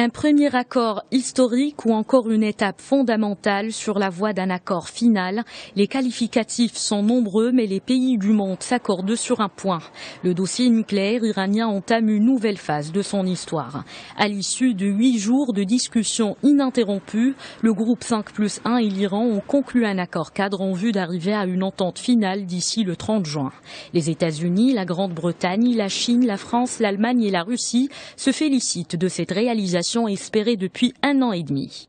Un premier accord historique ou encore une étape fondamentale sur la voie d'un accord final. Les qualificatifs sont nombreux, mais les pays du monde s'accordent sur un point. Le dossier nucléaire iranien entame une nouvelle phase de son histoire. À l'issue de 8 jours de discussions ininterrompues, le groupe 5+1 et l'Iran ont conclu un accord cadre en vue d'arriver à une entente finale d'ici le 30 juin. Les États-Unis, la Grande-Bretagne, la Chine, la France, l'Allemagne et la Russie se félicitent de cette réalisation espérée depuis 1 an et demi.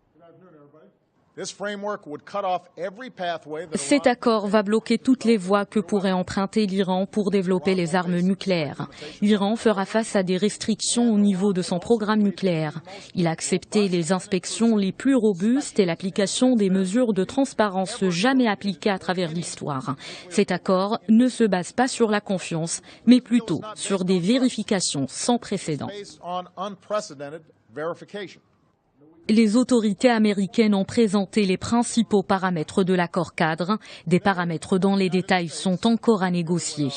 Cet accord va bloquer toutes les voies que pourrait emprunter l'Iran pour développer les armes nucléaires. L'Iran fera face à des restrictions au niveau de son programme nucléaire. Il a accepté les inspections les plus robustes et l'application des mesures de transparence jamais appliquées à travers l'histoire. Cet accord ne se base pas sur la confiance, mais plutôt sur des vérifications sans précédent. Les autorités américaines ont présenté les principaux paramètres de l'accord cadre, des paramètres dont les détails sont encore à négocier.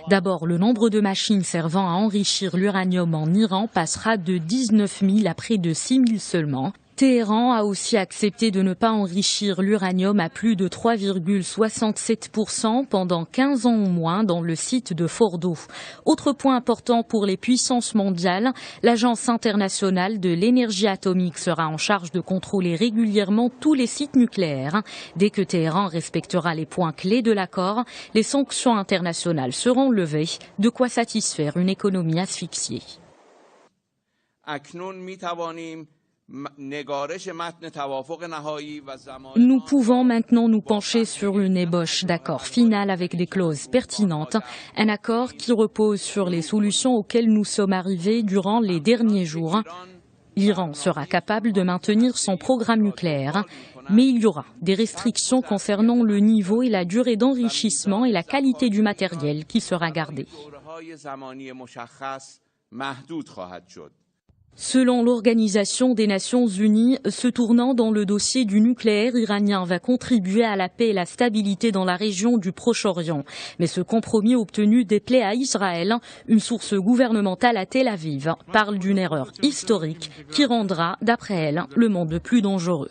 D'abord, le nombre de machines servant à enrichir l'uranium en Iran passera de 19 000 à près de 6 000 seulement. Téhéran a aussi accepté de ne pas enrichir l'uranium à plus de 3,67% pendant 15 ans au moins dans le site de Fordo. Autre point important pour les puissances mondiales, l'Agence internationale de l'énergie atomique sera en charge de contrôler régulièrement tous les sites nucléaires. Dès que Téhéran respectera les points clés de l'accord, les sanctions internationales seront levées, de quoi satisfaire une économie asphyxiée. Nous pouvons maintenant nous pencher sur une ébauche d'accord final avec des clauses pertinentes, un accord qui repose sur les solutions auxquelles nous sommes arrivés durant les derniers jours. L'Iran sera capable de maintenir son programme nucléaire, mais il y aura des restrictions concernant le niveau et la durée d'enrichissement et la qualité du matériel qui sera gardée. Selon l'Organisation des Nations Unies, ce tournant dans le dossier du nucléaire iranien va contribuer à la paix et la stabilité dans la région du Proche-Orient. Mais ce compromis obtenu déplaît à Israël. Une source gouvernementale à Tel Aviv parle d'une erreur historique qui rendra, d'après elle, le monde plus dangereux.